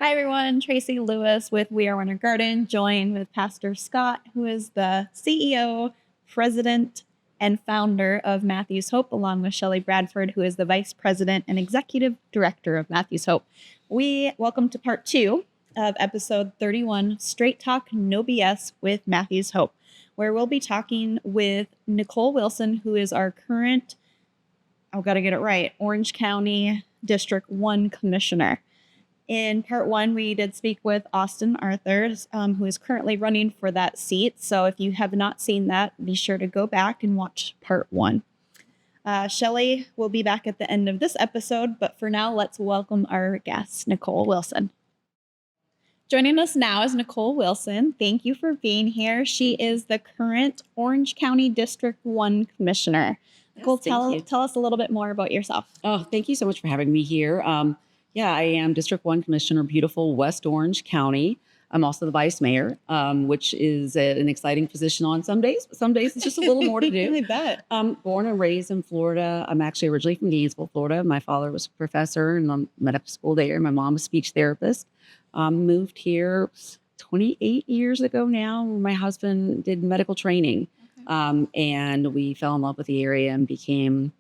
Hi, everyone. Tracy Lewis with We Are Winter Garden, joined with Pastor Scott, who is the CEO, president, and founder of Matthew's Hope, along with Shelley Bradford, who is the vice president and executive director of Matthew's Hope. We welcome to part 2 of episode 31, Straight Talk, No BS with Matthew's Hope, where we'll be talking with Nicole Wilson, who is our current, I've got to get it right, Orange County District 1 Commissioner. In part 1, we did speak with Austin Arthur, who is currently running for that seat. So if you have not seen that, be sure to go back and watch part 1. Shelley will be back at the end of this episode, but for now, let's welcome our guest, Nicole Wilson. Joining us now is Nicole Wilson. Thank you for being here. She is the current Orange County District 1 Commissioner. Nicole, tell us a little bit more about yourself. Oh, thank you so much for having me here. I am District 1 Commissioner, beautiful West Orange County. I'm also the Vice Mayor, which is an exciting position on some days. Some days it's just a little more to do. I bet. Born and raised in Florida. I'm actually originally from Gainesville, Florida. My father was a professor in medical school there. My mom was a speech therapist. Moved here 28 years ago now. My husband did medical training. Okay. And we fell in love with the area and became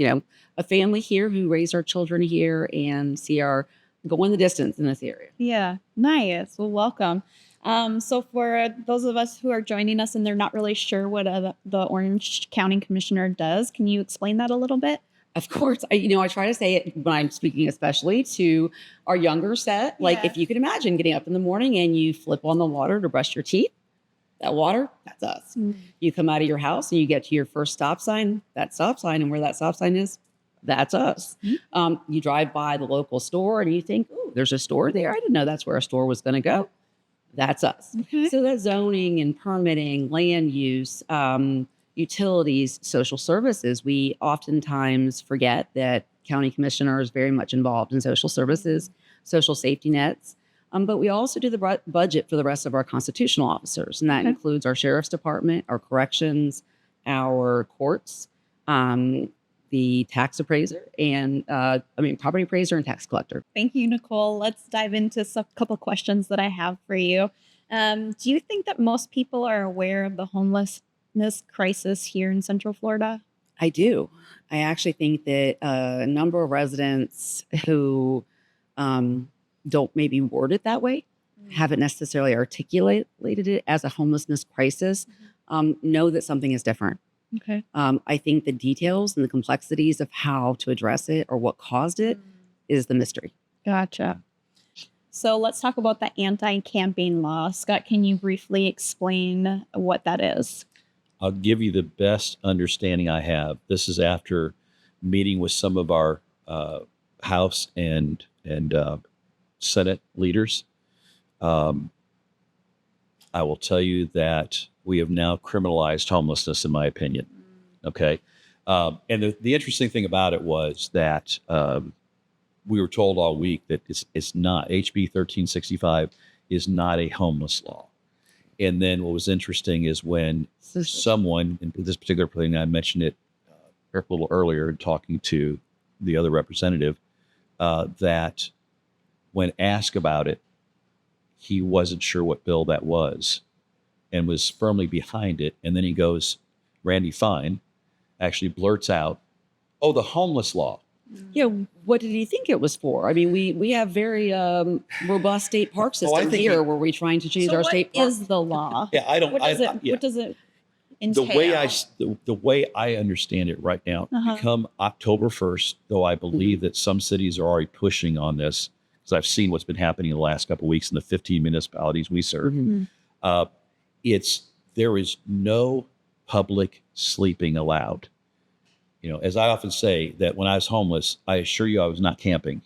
a family here who raised our children here and see our going the distance in this area. Yeah, nice. Well, welcome. So for those of us who are joining us and they're not really sure what the Orange County Commissioner does, can you explain that a little bit? Of course. I try to say it when I'm speaking, especially to our younger set. Like, if you can imagine getting up in the morning and you flip on the water to brush your teeth, that water, that's us. Mm. You come out of your house and you get to your first stop sign, that stop sign, and where that stop sign is, that's us. Mm. You drive by the local store and you think, oh, there's a store there. I didn't know that's where a store was going to go. That's us. Okay. So that zoning and permitting, land use, utilities, social services, we oftentimes forget that county commissioner is very much involved in social services, social safety nets. But we also do the budget for the rest of our constitutional officers, and that includes our sheriff's department, our corrections, our courts, the tax appraiser, and property appraiser and tax collector. Thank you, Nicole. Let's dive into a couple questions that I have for you. Do you think that most people are aware of the homelessness crisis here in Central Florida? I do. I actually think that a number of residents who don't maybe word it that way, haven't necessarily articulated it as a homelessness crisis, know that something is different. Okay. I think the details and the complexities of how to address it or what caused it is the mystery. Gotcha. So let's talk about the anti-camping law. Scott, can you briefly explain what that is? I'll give you the best understanding I have. This is after meeting with some of our House and Senate leaders. I will tell you that we have now criminalized homelessness, in my opinion. Okay. And the interesting thing about it was that we were told all week that it's not, HB 1365 is not a homeless law. And then what was interesting is when someone, in this particular thing, I mentioned it a little earlier, talking to the other representative, that when asked about it, he wasn't sure what bill that was and was firmly behind it. And then he goes, Randy Fine actually blurts out, oh, the homeless law. Yeah, what did he think it was for? I mean, we have very robust state park system here where we're trying to change our state park. What is the law? Yeah, I don't. What does it entail? The way I understand it right now, come October 1st, though I believe that some cities are already pushing on this, because I've seen what's been happening in the last couple of weeks in the 15 municipalities we serve. There is no public sleeping allowed. As I often say, that when I was homeless, I assure you I was not camping.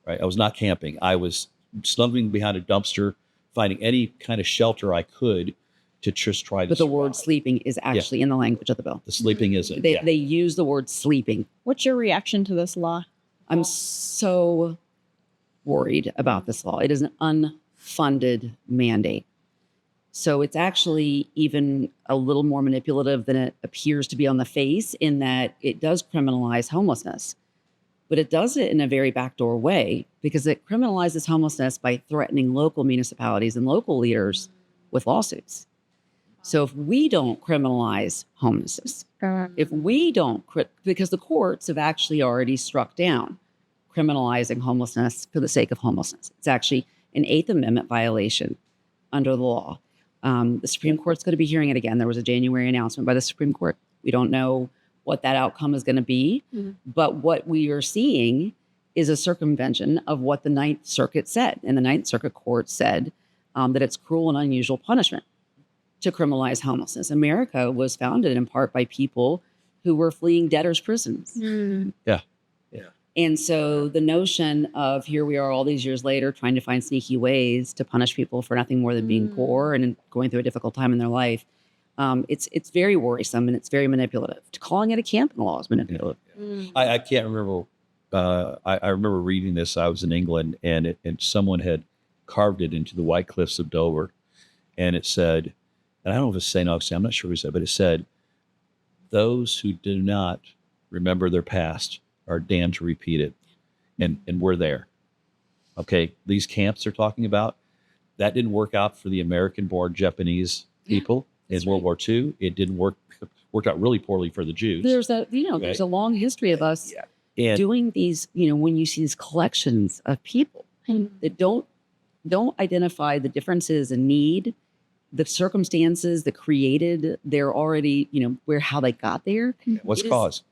Right? I was not camping. I was snuggling behind a dumpster, finding any kind of shelter I could to just try to. But the word sleeping is actually in the language of the bill. The sleeping isn't. They use the word sleeping. What's your reaction to this law? I'm so worried about this law. It is an unfunded mandate. So it's actually even a little more manipulative than it appears to be on the face, in that it does criminalize homelessness. but it does it in a very backdoor way because it criminalizes homelessness by threatening local municipalities and local leaders with lawsuits. So if we don't criminalize homelessness, if we don't, because the courts have actually already struck down criminalizing homelessness for the sake of homelessness. It's actually an Eighth Amendment violation under the law. The Supreme Court's going to be hearing it again. There was a January announcement by the Supreme Court. We don't know what that outcome is going to be, but what we are seeing is a circumvention of what the Ninth Circuit said. And the Ninth Circuit Court said that it's cruel and unusual punishment to criminalize homelessness. America was founded in part by people who were fleeing debtors' prisons. Yeah. And so the notion of here we are all these years later trying to find sneaky ways to punish people for nothing more than being poor and going through a difficult time in their life, it's very worrisome and it's very manipulative. Calling it a camping law is manipulative. I can't remember. I remember reading this. I was in England, and someone had carved it into the White Cliffs of Dover, and it said, and I don't know if it's St. Augustine, I'm not sure who said, but it said, "Those who do not remember their past are damned to repeat it," and we're there. Okay, these camps they're talking about, that didn't work out for the American-born Japanese people in World War II. It didn't worked out really poorly for the Jews. There's a long history of us doing these, when you see these collections of people that don't identify the differences in need, the circumstances that created their already, how they got there. What's cause?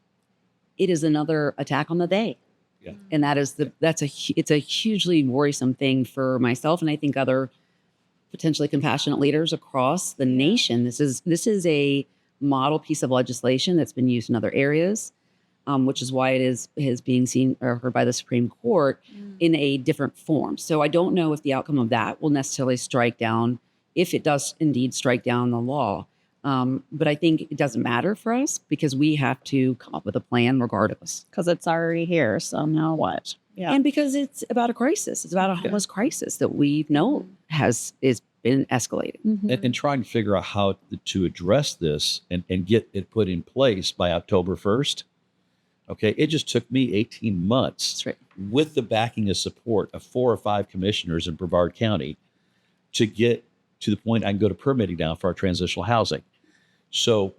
It is another attack on the they. Yeah. And it's a hugely worrisome thing for myself. And I think other potentially compassionate leaders across the nation. This is a model piece of legislation that's been used in other areas, which is why it is being seen or heard by the Supreme Court in a different form. So I don't know if the outcome of that will necessarily strike down, if it does indeed strike down the law. But I think it doesn't matter for us because we have to come up with a plan regardless. Because it's already here. So now what? Yeah. And because it's about a crisis. It's about a homeless crisis that we've known is been escalating. And trying to figure out how to address this and get it put in place by October 1st. Okay, it just took me 18 months. That's right. With the backing and support of 4 or 5 commissioners in Brevard County to get to the point I can go to permitting now for our transitional housing. So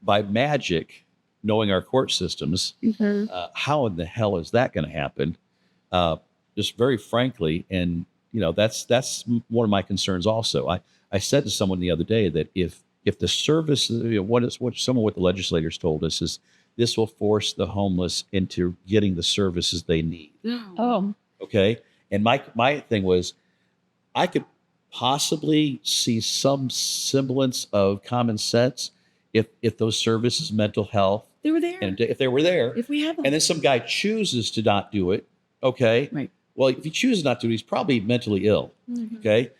by magic, knowing our court systems, how in the hell is that going to happen? Just very frankly, and that's one of my concerns also. I said to someone the other day that if the service, what someone with the legislators told us is this will force the homeless into getting the services they need. Oh. Okay. And my thing was, I could possibly see some semblance of common sense if those services, mental health, They were there. and if they were there, If we have them. and then some guy chooses to not do it, okay. Right. Well, if he chooses not to, he's probably mentally ill. Okay.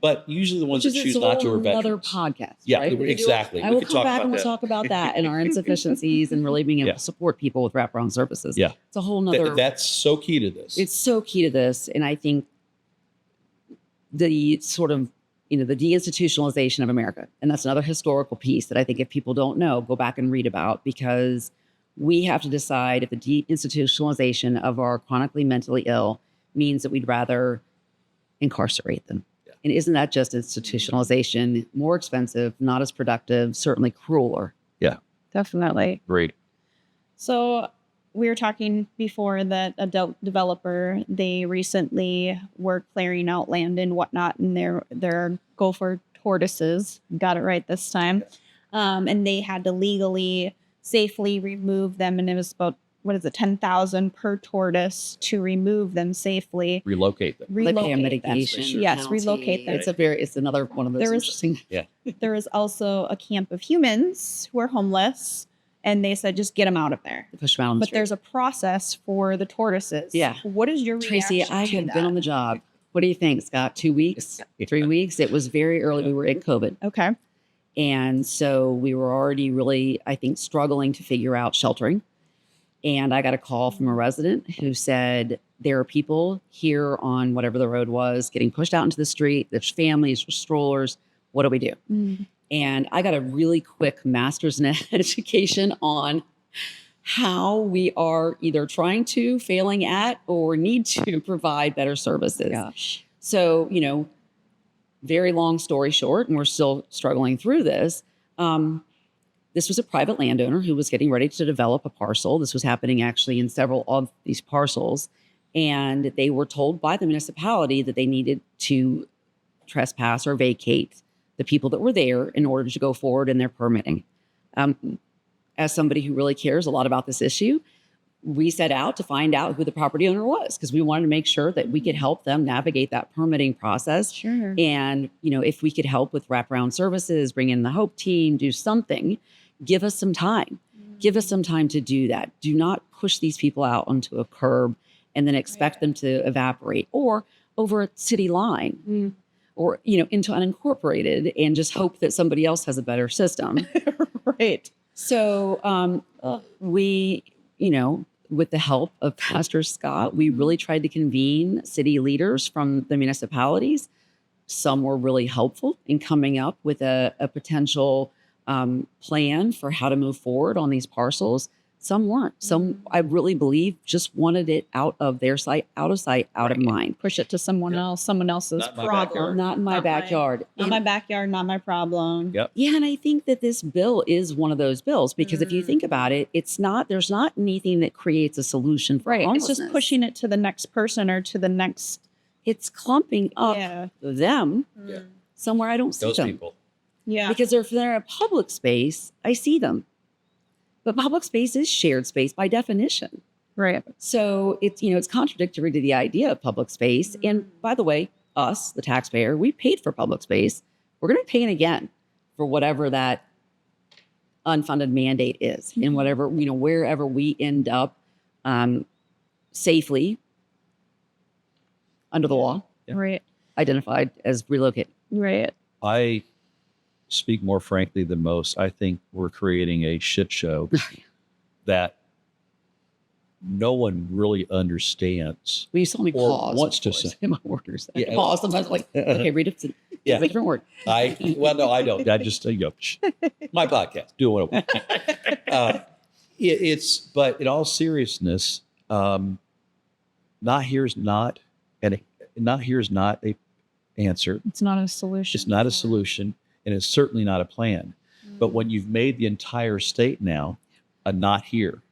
But usually the ones that choose not to are veterans. Another podcast. Yeah, right? exactly. I We will could come talk back about and we'll that. talk about that and our insufficiencies and really being able to support people with wraparound services. Yeah. It's a whole nother. That's so key to this. It's so key to this. And I think the sort of, the deinstitutionalization of America. And that's another historical piece that I think if people don't know, go back and read about, because we have to decide if the deinstitutionalization of our chronically mentally ill means that we'd rather incarcerate them. Yeah. And isn't that just institutionalization, more expensive, not as productive, certainly crueler? Yeah. Definitely. Great. So we were talking before that a developer, they recently were clearing out land and whatnot, and their gopher tortoises, got it right this time, and they had to legally, safely remove them, and it was about, 10,000 per tortoise to remove them safely. Relocate them. They pay a mitigation. Yes, penalty. relocate them. It's another one of those interesting. Yeah. There is also a camp of humans who are homeless, and they said just get them out of there. Push them out on the But street. there's a process for the tortoises. Yeah. What is your reaction Tracy, I to have that? been on the job. What do you think, Scott? 2 weeks? 3 weeks? It was very early. We were in COVID. Okay. And so we were already really, I think, struggling to figure out sheltering. And I got a call from a resident who said, there are people here on whatever the road was getting pushed out into the street. There's families, there's strollers. What do we do? And I got a really quick master's in education on how we are either trying to, failing at, or need to provide better services. Gosh. So, very long story short, and we're still struggling through this. This was a private landowner who was getting ready to develop a parcel. This was happening actually in several of these parcels. And they were told by the municipality that they needed to trespass or vacate the people that were there in order to go forward in their permitting. As somebody who really cares a lot about this issue, we set out to find out who the property owner was because we wanted to make sure that we could help them navigate that permitting process. Sure. And, if we could help with wraparound services, bring in the Hope team, do something, give us some time. Give us some time to do that. Do not push these people out onto a curb and then expect them to evaporate or over a city line or, into unincorporated and just hope that somebody else has a better system. Right. So we, with the help of Pastor Scott, we really tried to convene city leaders from the municipalities. Some were really helpful in coming up with a potential plan for how to move forward on these parcels. Some weren't. Some, I really believe, just wanted it out of their sight, out of mind. Push it to someone else, someone else's Not my problem. backyard. Not in my backyard. Not my backyard, not my problem. Yep. Yeah, and I think that this bill is one of those bills because if you think about it, there's not anything that creates a solution for Right. It's homelessness. just pushing it to the next person or to the next. It's clumping up them Yeah. somewhere I don't see Those them. people. Yeah. Because if they're in a public space, I see them. But public space is shared space by definition. Right. So it's contradictory to the idea of public space. And by the way, us, the taxpayer, we paid for public space. We're going to be paying again for whatever that unfunded mandate is and whatever, wherever we end up safely under the law, Right. identified as relocated. Right. I speak more frankly than most. I think we're creating a shit show that no one really understands. Will you saw me Or pause? wants of to course, say- in my orders. I Yeah. pause sometimes, like, okay, read it. Yeah. A different word. No, I don't. I just, my podcast, do what I want. But in all seriousness, not here's not a answer. It's not a solution. It's not a solution, and it's certainly not a plan. But when you've made the entire state now a not here,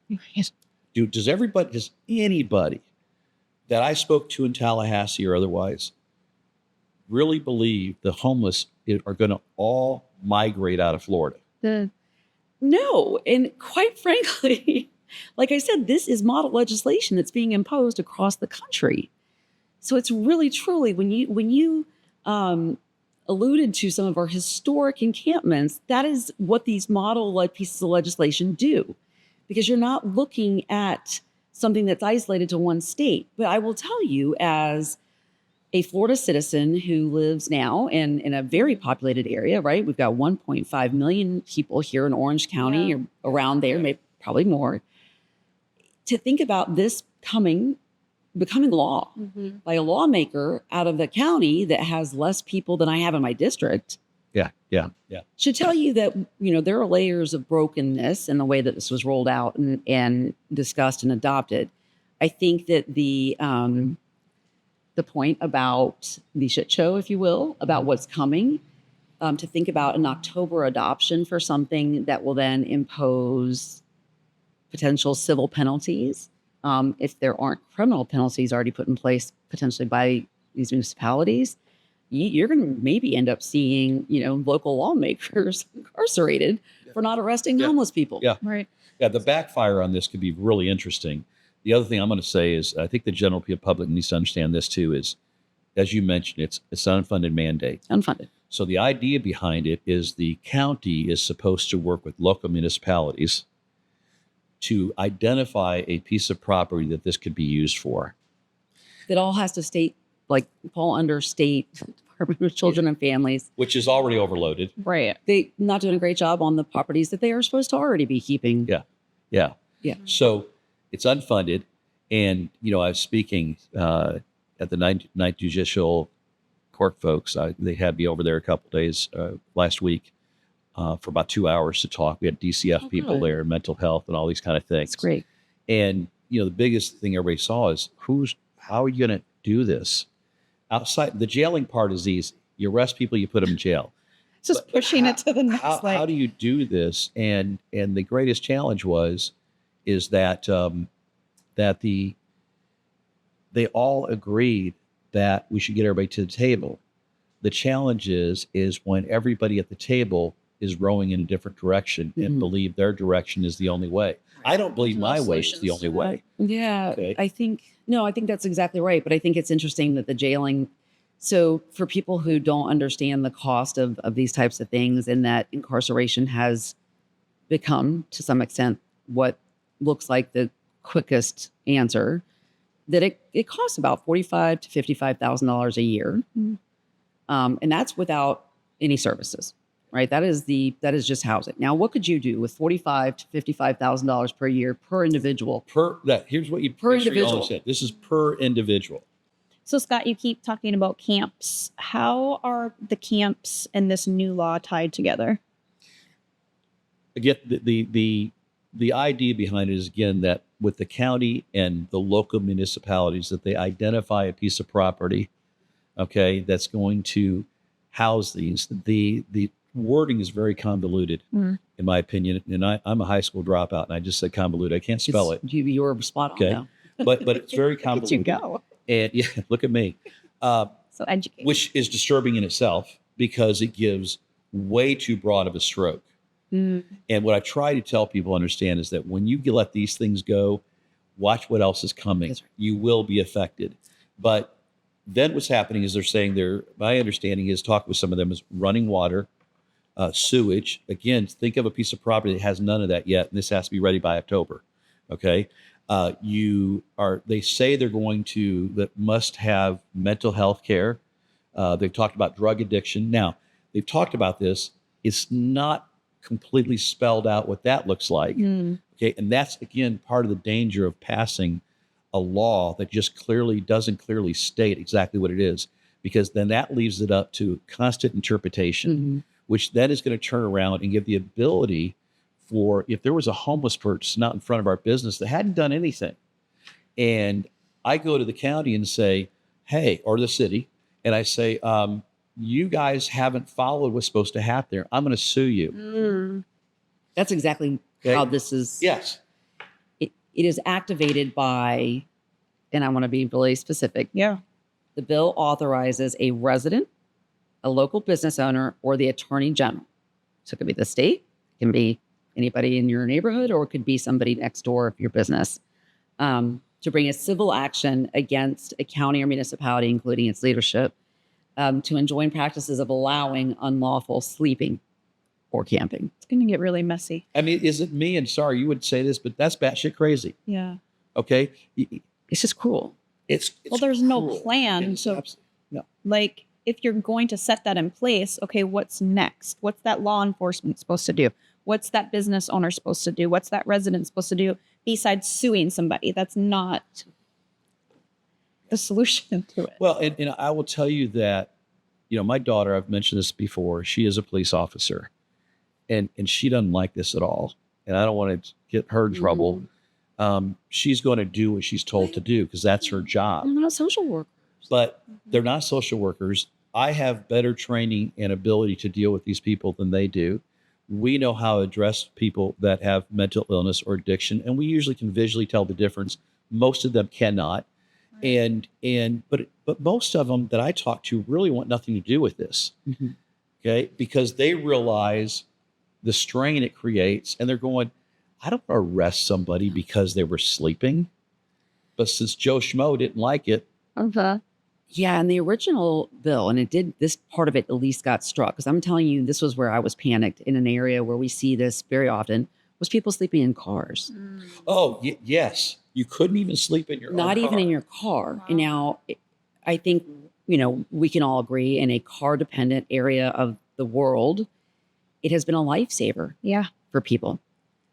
does anybody that I spoke to in Tallahassee or otherwise really believe the homeless are going to all migrate out of Florida? No. And quite frankly, like I said, this is model legislation that's being imposed across the country. So it's really, truly, when you alluded to some of our historic encampments, that is what these model pieces of legislation do, because you're not looking at something that's isolated to one state. But I will tell you, as a Florida citizen who lives now in a very populated area, right? We've got 1.5 million people here in Orange County or around there, maybe probably more. To think about this becoming law by a lawmaker out of the county that has less people than I have in my district Yeah. should tell you that, there are layers of brokenness in the way that this was rolled out and discussed and adopted. I think that the point about the shit show, if you will, about what's coming, to think about an October adoption for something that will then impose potential civil penalties, if there aren't criminal penalties already put in place potentially by these municipalities, you're going to maybe end up seeing, local lawmakers incarcerated for not arresting homeless people. Yeah. Right. Yeah, the backfire on this could be really interesting. The other thing I'm going to say is I think the general public needs to understand this too is, as you mentioned, it's an unfunded mandate. Unfunded. So the idea behind it is the county is supposed to work with local municipalities to identify a piece of property that this could be used for. That all has to fall under state Department of Children and Families. Which is already overloaded. Right. They not doing a great job on the properties that they are supposed to already be keeping. Yeah. Yeah. So it's unfunded. And, I was speaking at the Ninth Judicial Court folks. They had me over there a couple days last week. for about 2 hours to talk. We had DCF people good. there, mental health, and all these kind of things. That's great. And the biggest thing everybody saw is how are you going to do this? Outside the jailing part is easy. You arrest people, you put them in jail. Just pushing it to the next level. How do you do this? And the greatest challenge is that they all agreed that we should get everybody to the table. The challenge is when everybody at the table is rowing in a different direction and believe their direction is the only way. I don't believe my way is the only way. Yeah, Okay. I think that's exactly right. But I think it's interesting that the jailing. So for people who don't understand the cost of these types of things, and that incarceration has become to some extent what looks like the quickest answer, that it costs about $45,000 to $55,000 a year, and that's without any services. Right, that is just housing. Now, what could you do with $45,000 to $55,000 per year per individual? Here's what you Per make sure you individual. understand. This is per individual. So, Scott, you keep talking about camps. How are the camps and this new law tied together? Again, the idea behind it is, again, that with the county and the local municipalities, that they identify a piece of property, okay, that's going to house these. The wording is very convoluted, in my opinion. And I'm a high school dropout, and I just said convoluted. I can't spell it. You were spot on. Okay, Now. but it's very Look at convoluted. you go. And yeah, look at me. So educated. Which is disturbing in itself because it gives way too broad of a stroke. And what I try to tell people understand is that when you let these things go, watch what else is coming. That's right. You will be affected. But then what's happening is they're saying my understanding is, talk with some of them, is running water, sewage. Again, think of a piece of property that has none of that yet, and this has to be ready by October. Okay. They say they're going to, that must have mental health care. They've talked about drug addiction. Now, they've talked about this. It's not completely spelled out what that looks like. Okay. And that's, again, part of the danger of passing a law that just doesn't clearly state exactly what it is, because then that leaves it up to constant interpretation, which then is going to turn around and give the ability for, if there was a homeless person out in front of our business that hadn't done anything, and I go to the county and say, hey, or the city, and I say, you guys haven't followed what's supposed to happen there, I'm going to sue you. That's exactly how this is. Yes. It is activated by, and I want to be really specific. Yeah. The bill authorizes a resident, a local business owner, or the attorney general. So it could be the state, it can be anybody in your neighborhood, or it could be somebody next door of your business, to bring a civil action against a county or municipality, including its leadership, to enjoin practices of allowing unlawful sleeping or camping. It's going to get really messy. I mean, is it me? And sorry, you would say this, but that's batshit crazy. Yeah. Okay. It's just cruel. It's Well, there's no cruel. plan. It's So, no. like, if you're going to set that in place, okay, what's next? What's that law enforcement supposed to do? What's that business owner supposed to do? What's that resident supposed to do besides suing somebody? That's not the solution to it. Well, and I will tell you that, my daughter, I've mentioned this before, she is a police officer, and she doesn't like this at all. And I don't want to get her in trouble. She's going to do what she's told to do because that's her job. They're not social workers. But they're not social workers. I have better training and ability to deal with these people than they do. We know how to address people that have mental illness or addiction, and we usually can visually tell the difference. Most of them cannot. But most of them that I talk to really want nothing to do with this. Okay, because they realize the strain it creates, and they're going, I don't want to arrest somebody because they were sleeping, but since Joe Schmo didn't like it. Yeah, and the original bill, and this part of it at least got struck, because I'm telling you, this was where I was panicked in an area where we see this very often, was people sleeping in cars. Oh, yes. You couldn't even sleep in your own Not even car. in your car. Wow. And now I think, we can all agree in a car-dependent area of the world, it has been a lifesaver Yeah. for people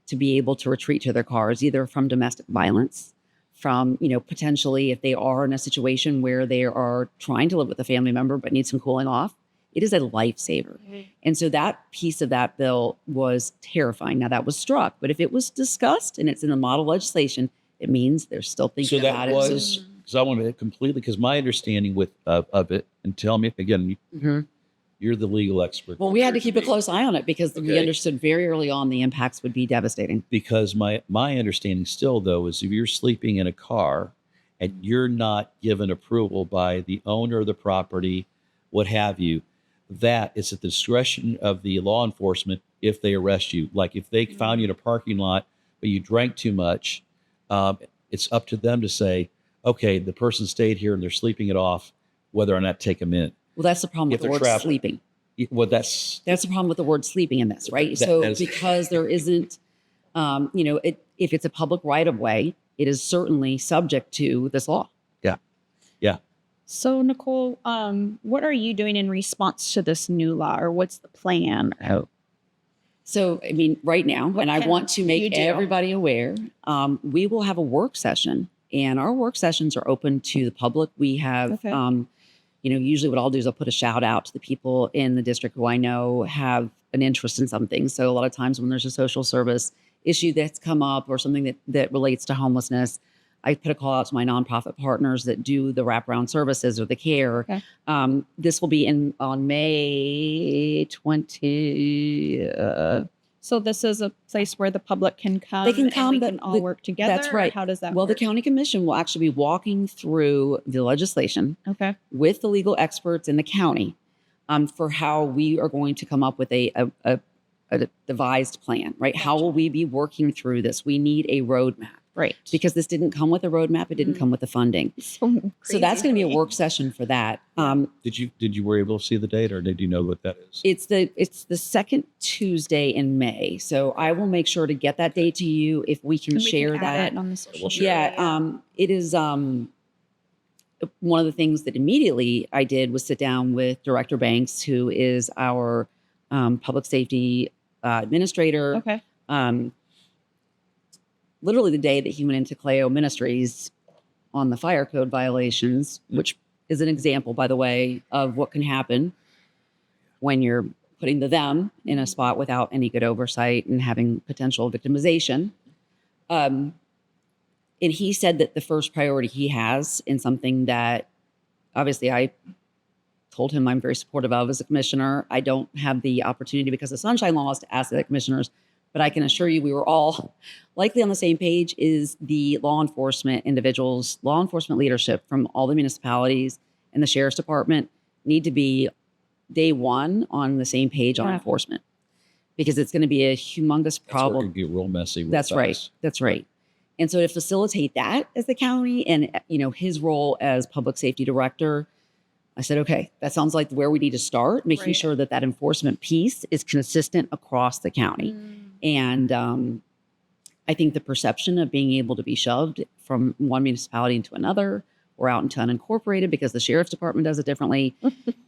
to be able to retreat to their cars, either from domestic violence, from, potentially if they are in a situation where they are trying to live with a family member but need some cooling off, It is a lifesaver. And so that piece of that bill was terrifying. Now that was struck, but if it was discussed and it's in the model legislation, it means they're still thinking So about that it. was, because I want to completely, because my understanding of it, and tell me again, you're the legal expert. Well, we had to keep a close eye on it because we understood very early on the impacts would be devastating. Because my understanding still, though, is if you're sleeping in a car and you're not given approval by the owner of the property, what have you, that is at the discretion of the law enforcement if they arrest you. Like if they found you in a parking lot, but you drank too much, it's up to them to say, okay, the person stayed here and they're sleeping it off, whether or not take them in. Well, that's the problem with the word sleeping. Well, that's the problem with the word sleeping in this, right? Because there isn't, if it's a public right of way, it is certainly subject to this law. Yeah. So, Nicole, what are you doing in response to this new law, or what's the plan? So, I mean, right now, and I want to make everybody aware, we will have a work session, and our work sessions are open to the public. We have, usually what I'll do is I'll put a shout out to the people in the district who I know have an interest in something. So a lot of times when there's a social service issue that's come up or something that relates to homelessness, I put a call out to my nonprofit partners that do the wraparound services or the care. Okay. This will be on May 20. So this is a place where the public can come. They can come, and we can all work together. That's right. How does that work? work? The county commission will actually be walking through the legislation with the legal experts in the county for how we are going to come up with a devised plan, right? Gotcha. How will we be working through this? We need a roadmap. Right. Because this didn't come with a roadmap. It didn't come with the funding. So that's going to be a work session for that. Were you able to see the date, or did you know what that is? It's the second Tuesday in May. So I will make sure to get that date to you if we can share that. On the social it is one of the things that immediately I did was sit down with Director Banks, who is our public safety administrator. Okay. Literally the day that he went into Cleo Ministries on the fire code violations, which is an example, by the way, of what can happen when you're putting them in a spot without any good oversight and having potential victimization. And he said that the first priority he has in something that obviously I told him I'm very supportive of as a commissioner. I don't have the opportunity because of sunshine laws to ask the commissioners, but I can assure you we were all likely on the same page, is the law enforcement individuals, law enforcement leadership from all the municipalities and the sheriff's department need to be day one on the same page on enforcement, because it's going to be a humongous problem. It's going to get real messy. That's right. And so to facilitate that as the county and, his role as public safety director, I said, okay, that sounds like where we need to start, making sure that enforcement piece is consistent across the county. And I think the perception of being able to be shoved from one municipality into another or out into unincorporated because the sheriff's department does it differently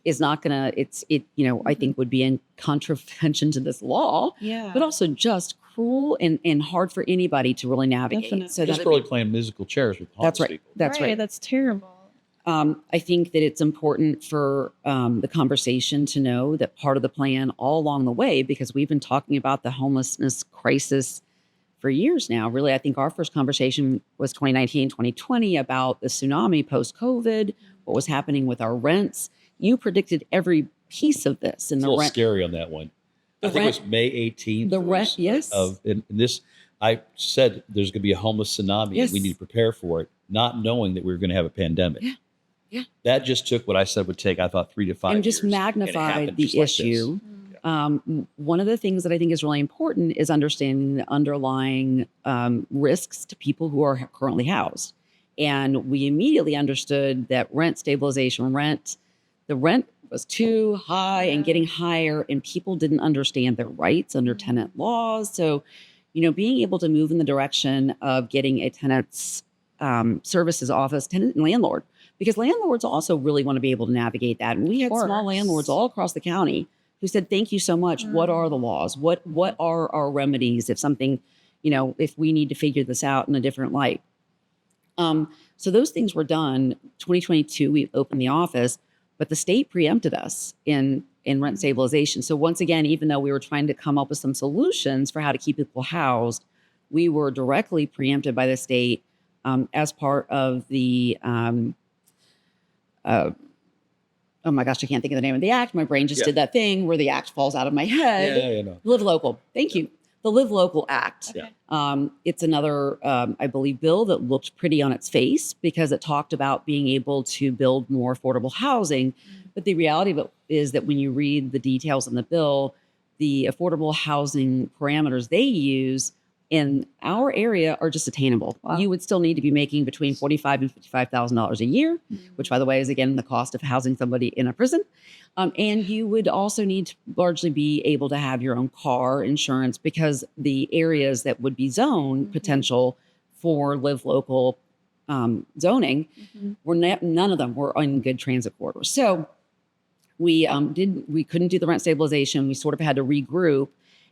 is not going to, I think would be in contravention to this law, but also just cruel and hard for anybody to really navigate. Definitely. So just really playing musical chairs with homeless people. That's right. That's terrible. I think that it's important for the conversation to know that part of the plan all along the way, because we've been talking about the homelessness crisis for years now. Really, I think our first conversation was 2019, 2020 about the tsunami post-COVID, what was happening with our rents. You predicted every piece of this. And it's a little scary on that one. I think it was May 18th. The rent, yes. I said there's going to be a homeless tsunami. Yes. We need to prepare for it, not knowing that we were going to have a pandemic. Yeah. That just took what I said would take, I thought, 3 to 5 years. And just magnified the issue. One of the things that I think is really important is understanding the underlying risks to people who are currently housed. And we immediately understood that rent stabilization, the rent was too high and getting higher, and people didn't understand their rights under tenant laws. So, being able to move in the direction of getting a tenant's services office, tenant and landlord, because landlords also really want to be able to navigate that. And we had small landlords all across the county who said, thank you so much. What are the laws? What are our remedies if something, if we need to figure this out in a different light? So those things were done. 2022, we opened the office, but the state preempted us in in rent stabilization. So once again, even though we were trying to come up with some solutions for how to keep people housed, we were directly preempted by the state as part of the oh my gosh, I can't think of the name of the act. My brain just did that thing where the act falls out of my head. Yeah, no. Live Local. Thank you. The Live Local Act. Okay. It's another, I believe, bill that looked pretty on its face because it talked about being able to build more affordable housing. But the reality of it is that when you read the details in the bill, the affordable housing parameters they use in our area are just attainable. Wow. You would still need to be making between $45,000 and $55,000 a year, which, by the way, is again the cost of housing somebody in a prison. And you would also need to largely be able to have your own car insurance because the areas that would be zoned potential for Live Local zoning were none of them were in good transit corridors. So we couldn't do the rent stabilization. We sort of had to regroup.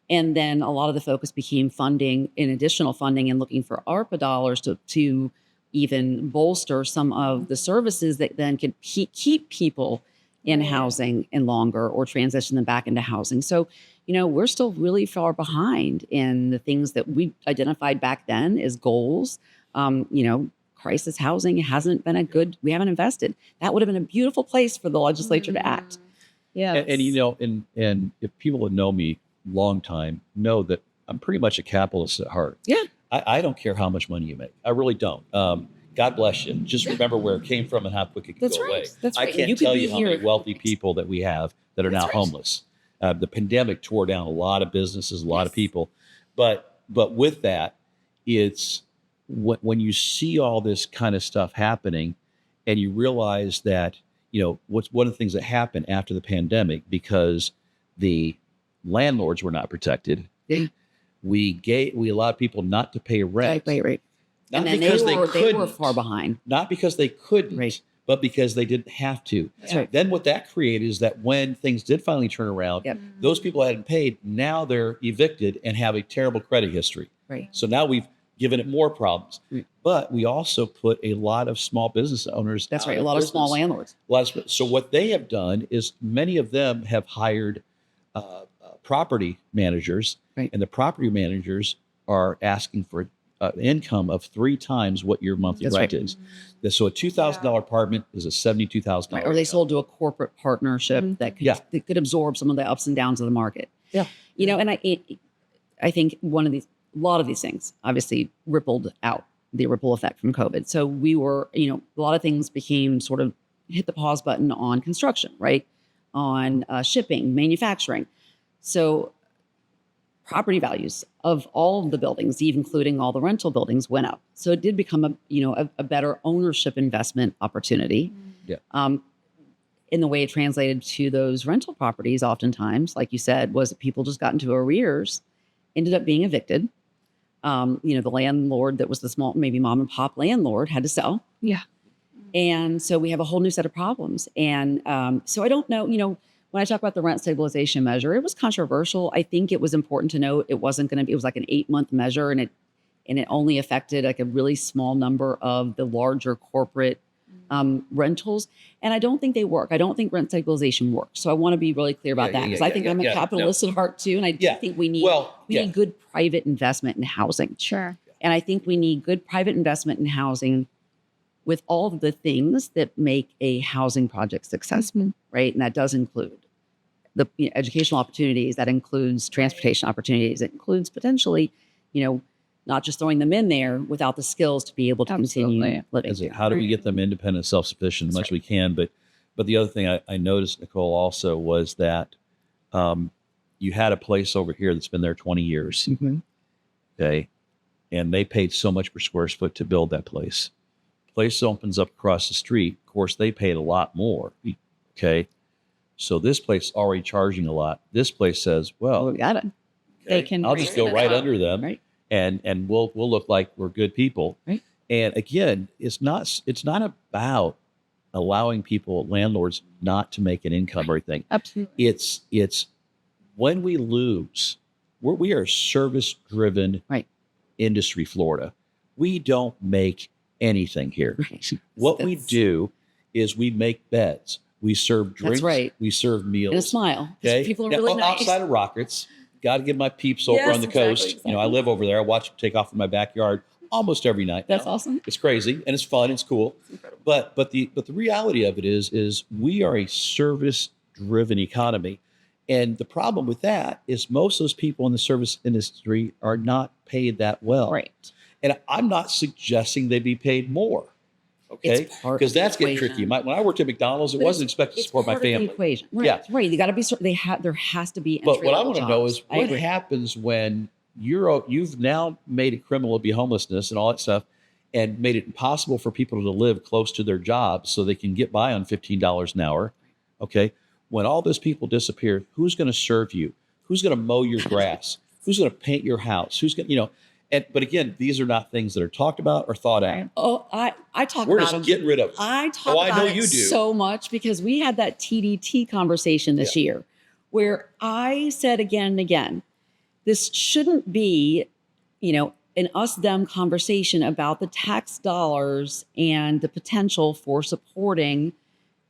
And then a lot of the focus became funding and additional funding and looking for ARPA dollars to even bolster some of the services that then could keep people in housing and longer or transition them back into housing. So, we're still really far behind in the things that we identified back then as goals. Crisis housing hasn't been we haven't invested. That would have been a beautiful place for the legislature to act. Yeah. And if people that know me long time know that I'm pretty much a capitalist at heart. Yeah. I don't care how much money you make. I really don't. God bless you. Just remember where it came from and how quick it can go away. That's right. I can't tell you how many wealthy people that we have that are now homeless. The pandemic tore down a lot of businesses, a lot of people. But with that, it's when you see all this kind of stuff happening and you realize that, what's one of the things that happened after the pandemic, because the landlords were not protected. Yeah. We allowed people not to pay rent. Right. Not And then because they they were far behind. Not because they couldn't, but because they didn't have to. That's right. Then what that created is that when things did finally turn around, those people that hadn't paid, now they're evicted and have a terrible credit history. Right. So now we've given it more problems. Right. But we also put a lot of small business owners. That's right. A lot of small landlords. So what they have done is many of them have hired property managers, and the property managers are asking for income of 3 times what your monthly rent is. So a $2,000 apartment is a $72,000. Right. Or they sold to a corporate partnership that could absorb some of the ups and downs of the market. Yeah. And I think a lot of these things obviously rippled out, the ripple effect from COVID. So we were, a lot of things became sort of hit the pause button on construction, right? On shipping, manufacturing. So property values of all of the buildings, even including all the rental buildings, went up. So it did become a better ownership investment opportunity. Yeah. In the way it translated to those rental properties, oftentimes, like you said, was that people just got into arrears, ended up being evicted. The landlord that was the small, maybe mom and pop landlord had to sell. Yeah. And so we have a whole new set of problems. And so I don't know, when I talk about the rent stabilization measure, it was controversial. I think it was important to note it wasn't going to be, it was like an 8-month measure and it only affected like a really small number of the larger corporate rentals. And I don't think they work. I don't think rent stabilization works. So I want to be really clear about that because I think I'm a capitalist at heart too. And I do think we need good private investment in housing. Sure. And I think we need good private investment in housing with all of the things that make a housing project successful, right? And that does include the educational opportunities, that includes transportation opportunities, it includes potentially, not just throwing them in there without the skills to be able to continue living. How do we get them independent, self-sufficient as much as we can? But the other thing I noticed, Nicole, also was that you had a place over here that's been there 20 years, okay? And they paid so much per square foot to build that place. Place opens up across the street. Of course, they paid a lot more, okay? So this place is already charging a lot. This place says, well, we got it. Okay, I'll just go right under them, right? And we'll look like we're good people. Right. And again, it's not about allowing people, landlords, not to make an income or anything. Absolutely. It's when we lose, we are a service-driven industry, Florida. We don't make anything here. What we do is we make beds. We serve drinks. That's right. We serve meals. And a smile. Okay. People are Now, really nice. outside of Rockets, got to give my peeps over Yes, on the coast. exactly. You know, I live over there. I watch them take off in my backyard almost every night. That's now. awesome. It's crazy and it's fun. It's cool. It's incredible. But the reality of it is we are a service driven economy. And the problem with that is most of those people in the service industry are not paid that well. Right. And I'm not suggesting they be paid more. Okay. It's part Because of the that's getting equation. tricky. When I worked at McDonald's, it But wasn't expected to It's support my part of the family. equation. Right. Yeah. Right. You got to be. There has to be. But what I entry-level want to know jobs. is I what agree. happens when you've now made it criminal to be homelessness and all that stuff, and made it impossible for people to live close to their jobs so they can get by on $15 an hour. Okay. When all those people disappear, who's going to serve you? Who's going to mow your grass? Who's going to paint your house? Who's going to, but again, these are not things that are talked about or thought out. Oh, I talk We're about just them. getting rid of it. I talk I about know it you do. so much because we had that TDT conversation this year where I said again and again, this shouldn't be, an us-them conversation about the tax dollars and the potential for supporting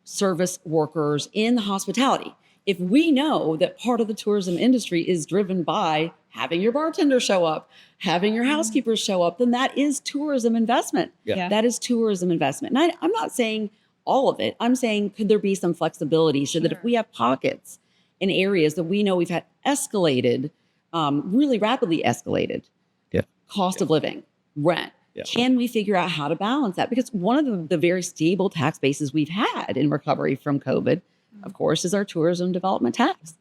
service workers in hospitality. If we know that part of the tourism industry is driven by having your bartender show up, having your housekeepers show up, then that is tourism investment. Yeah. That is tourism investment. And I'm not saying all of it. I'm saying, could there be some flexibility so that if we have pockets in areas that we know we've had escalated, really rapidly escalated cost of living, rent, can we figure out how to balance that? Because one of the very stable tax bases we've had in recovery from COVID, of course, is our tourism development tax.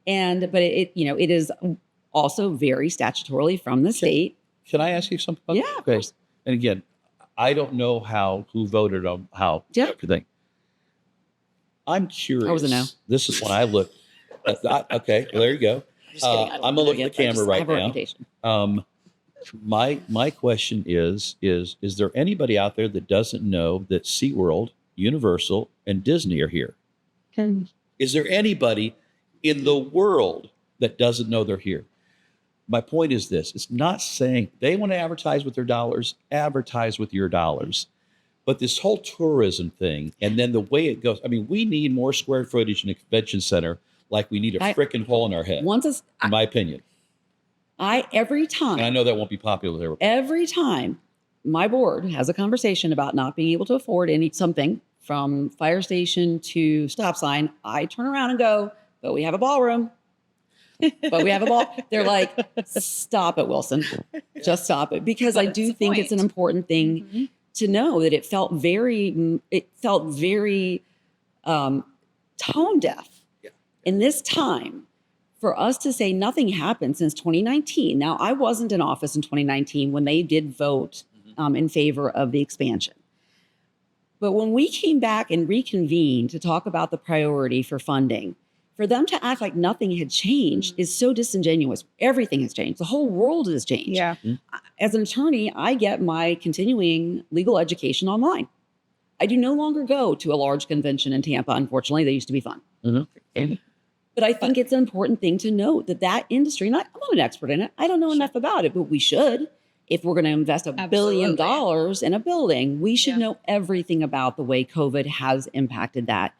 But it is also very statutorily from the state. Can I ask you something? About Yeah, that? of course. And again, I don't know who voted on how everything. I'm curious. I was a no. This is when I look. Okay, well, there you go. Just kidding. I don't I'm know gonna look yet, at the but I camera just right have a now. reputation. My question is there anybody out there that doesn't know that SeaWorld, Universal, and Disney are here? Is there anybody in the world that doesn't know they're here? My point is this. It's not saying they want to advertise with their dollars, advertise with your dollars. But this whole tourism thing and then the way it goes, I mean, we need more square footage in a convention center like we need a frickin' hole in our head, in my opinion. Every time. And I know that won't be popular there. Every time my board has a conversation about not being able to afford something from fire station to stop sign, I turn around and go, but we have a ballroom. But we have a ball. They're like, stop it, Wilson. Just stop it. Because I do think it's an important thing to know that it felt very tone deaf in this time. For us to say nothing happened since 2019. Now, I wasn't in office in 2019 when they did vote in favor of the expansion. But when we came back and reconvened to talk about the priority for funding, for them to act like nothing had changed is so disingenuous. Everything has changed. The whole world has changed. Yeah. As an attorney, I get my continuing legal education online. I do no longer go to a large convention in Tampa. Unfortunately, they used to be fun. But I think it's an important thing to note that industry, I'm not an expert in it. I don't know enough about it, but we should. If we're going to invest $1 billion in a building, we should know everything about the way COVID has impacted that.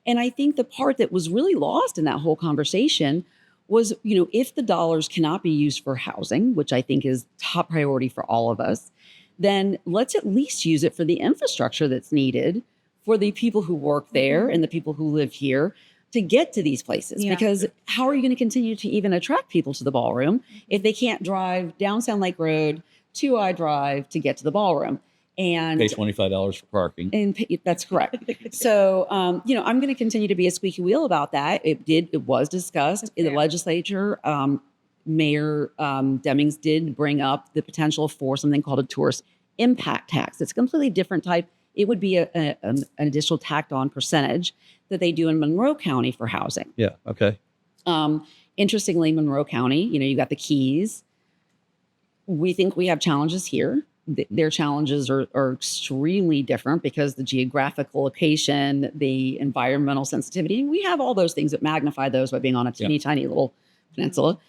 And I think the part that was really lost in that whole conversation was, if the dollars cannot be used for housing, which I think is top priority for all of us, then let's at least use it for the infrastructure that's needed for the people who work there and the people who live here to get to these places. Because how are you going to continue to even attract people to the ballroom if they can't drive down Sound Lake Road to I-Drive to get to the ballroom? And pay $25 for parking. And that's correct. So, I'm going to continue to be a squeaky wheel about that. It was discussed in the legislature. Mayor Demings did bring up the potential for something called a tourist impact tax. It's a completely different type. It would be an additional tacked on percentage that they do in Monroe County for housing. Yeah. Okay. Interestingly, Monroe County, you got the Keys. We think we have challenges here. Their challenges are extremely different because the geographical location, the environmental sensitivity, and we have all those things that magnify those by being on a teeny tiny little peninsula.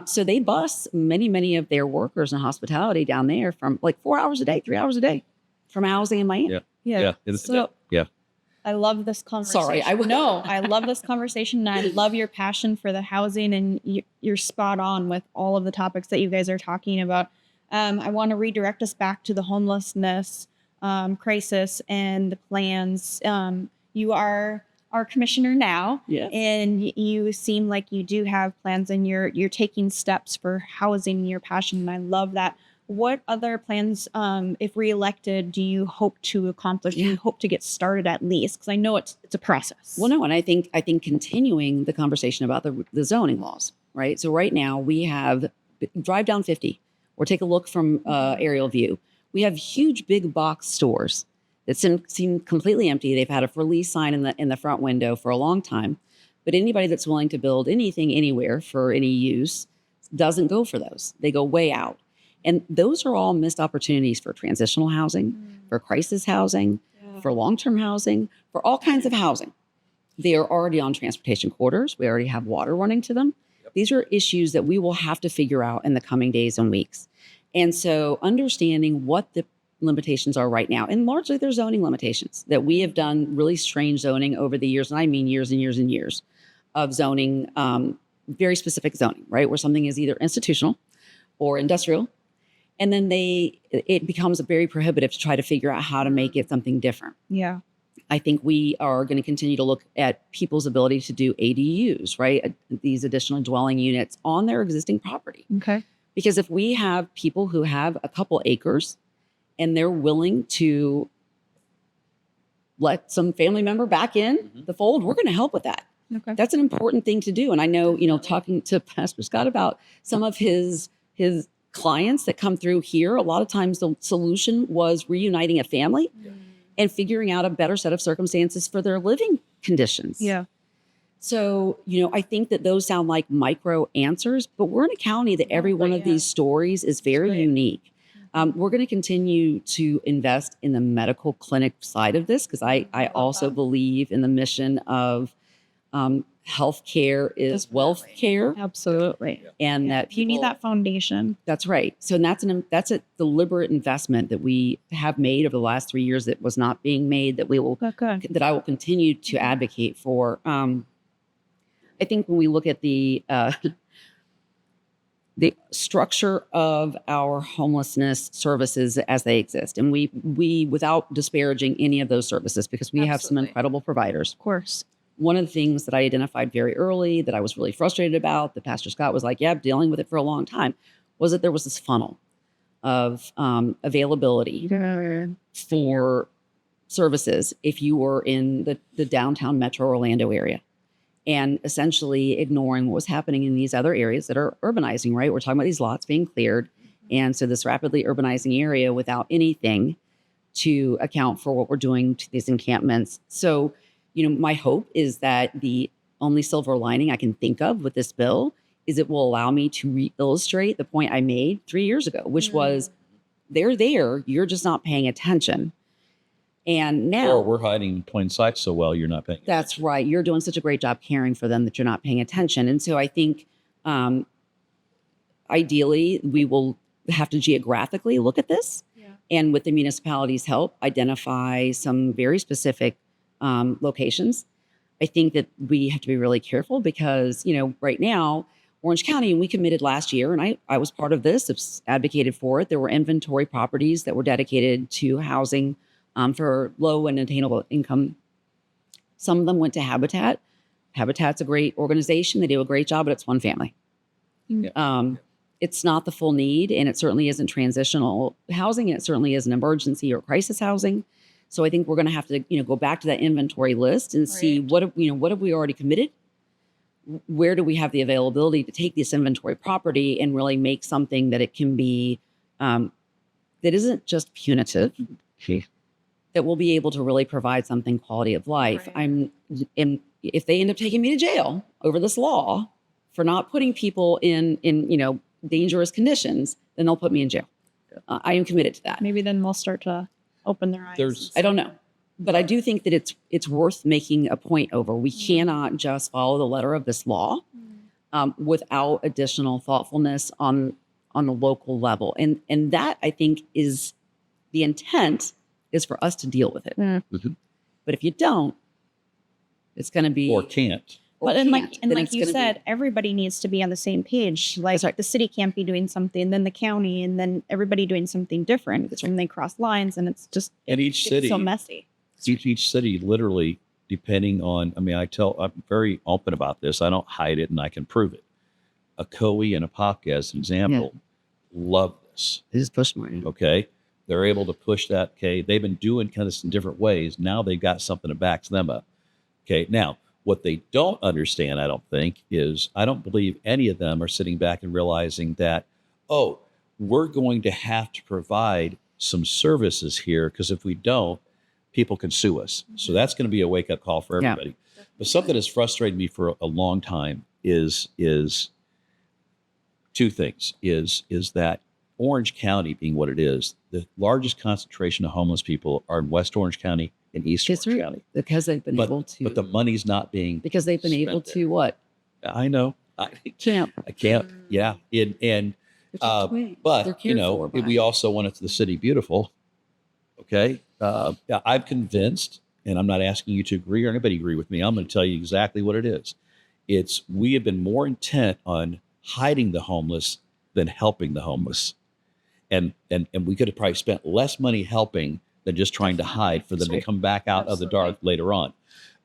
So they bus many of their workers in hospitality down there from like 4 hours a day, 3 hours a day from housing in Miami. Yeah. I love this conversation. Sorry, I love this conversation, and I love your passion for the housing, and you're spot on with all of the topics that you guys are talking about. I want to redirect us back to the homelessness crisis and the plans. You are our commissioner now, Yes. and you seem like you do have plans, and you're taking steps for housing your passion, and I love that. What other plans, if reelected, do you hope to accomplish? Do you hope to get started at least? Because I know it's a process. Well, no, and I think continuing the conversation about the zoning laws, right? So right now we have drive down 50 or take a look from aerial view. We have huge big box stores that seem completely empty. They've had a for lease sign in the front window for a long time, but anybody that's willing to build anything anywhere for any use doesn't go for those. They go way out. And those are all missed opportunities for transitional housing, for crisis housing, for long-term housing, for all kinds of housing. They are already on transportation corridors. We already have water running to them. Yep. These are issues that we will have to figure out in the coming days and weeks. And so understanding what the limitations are right now, and largely they're zoning limitations, that we have done really strange zoning over the years, and I mean years and years and years of zoning, very specific zoning, right? Where something is either institutional or industrial. And then it becomes very prohibitive to try to figure out how to make it something different. Yeah. I think we are going to continue to look at people's ability to do ADUs, right? These additional dwelling units on their existing property. Okay. Because if we have people who have a couple acres and they're willing to let some family member back in the fold, we're going to help with that. Okay. That's an important thing to do. And I know, talking to Pastor Scott about some of his clients that come through here, a lot of times the solution was reuniting a family and figuring out a better set of circumstances for their living conditions. Yeah. So, I think that those sound like micro answers, but we're in a county that every one of these stories is very unique. We're going to continue to invest in the medical clinic side of this because I also believe in the mission of healthcare is wealth care. Absolutely. And that you need that foundation. That's right. So that's a deliberate investment that we have made over the last 3 years that was not being made, that that I will continue to advocate for. I think when we look at the structure of our homelessness services as they exist, and we without disparaging any of those services, because we have some incredible providers. Of course. One of the things that I identified very early that I was really frustrated about, that Pastor Scott was like, dealing with it for a long time, was that there was this funnel of availability for services if you were in the downtown metro Orlando area, and essentially ignoring what was happening in these other areas that are urbanizing, right? We're talking about these lots being cleared. And so this rapidly urbanizing area without anything to account for what we're doing to these encampments. So, my hope is that the only silver lining I can think of with this bill is it will allow me to illustrate the point I made 3 years ago, which was they're there, you're just not paying attention. And now, or we're hiding in plain sight so well, you're not paying attention. That's right. You're doing such a great job caring for them that you're not paying attention. And so I think ideally we will have to geographically look at this and with the municipality's help, identify some very specific locations. I think that we have to be really careful because, right now, Orange County, and we committed last year, and I was part of this, advocated for it. There were inventory properties that were dedicated to housing for low and attainable income. Some of them went to Habitat. Habitat's a great organization. They do a great job, but it's one family. It's not the full need, and it certainly isn't transitional housing, and it certainly isn't emergency or crisis housing. So I think we're going to have to, go back to that inventory list and see what have we already committed? Where do we have the availability to take this inventory property and really make something that it can be, that isn't just punitive, that will be able to really provide something quality of life. If they end up taking me to jail over this law for not putting people in dangerous conditions, then they'll put me in jail. I am committed to that. Maybe then we'll start to open their eyes. I don't know. But I do think that it's worth making a point over. We cannot just follow the letter of this law without additional thoughtfulness on the local level. And that, I think, is the intent is for us to deal with it. But if you don't, it's going to be or can't. or But then, like can't, and then like it's you gonna be- said, everybody needs to be on the same page. Like That's right. the city can't be doing something, then the county, and then everybody doing something different. That's when they cross lines, and it's just And each it's city, so messy. each city, literally, depending on. I mean, I'm very open about this. I don't hide it, and I can prove it. A COE and a POC, as an example, love this. they just push more. Okay, they're able to push that. Okay, they've been doing kind of this in different ways. Now they've got something that backs them up. Okay, now what they don't understand, I don't think, is I don't believe any of them are sitting back and realizing that, oh, we're going to have to provide some services here, because if we don't, people can sue us. So that's going to be a wake up call for Yeah. everybody. But something that's frustrated me for a long time is two things. Is that Orange County, being what it is, the largest concentration of homeless people are in West Orange County and East Orange History, County. because they've been able to. But the money's not being. because they've been able spent to what? I know. I Champ. can't. Yeah. And They're They're but cared for, by. we also want it to the city beautiful. Okay. Yeah, I'm convinced, and I'm not asking you to agree or anybody agree with me. I'm going to tell you exactly what it is. We have been more intent on hiding the homeless than helping the homeless. And we could have probably spent less money helping than just trying to hide for them to come back out of the dark later on.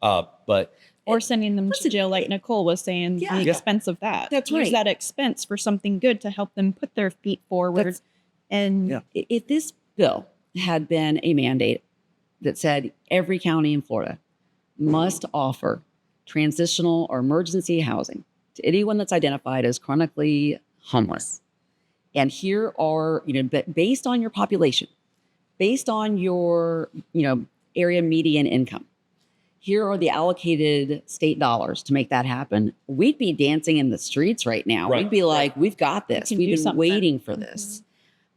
But Or sending them to jail, like Nicole was saying, Yeah. the Yeah. expense of that. That's Use right. that expense for something good to help them put their feet forward. That's- And Yeah. If this bill had been a mandate that said every county in Florida must offer transitional or emergency housing to anyone that's identified as chronically homeless, and here are, based on your population, based on your, area median income, here are the allocated state dollars to make that happen, we'd be dancing in the streets right now. Right, We'd be like, we've got this. can We've do been something. waiting for this.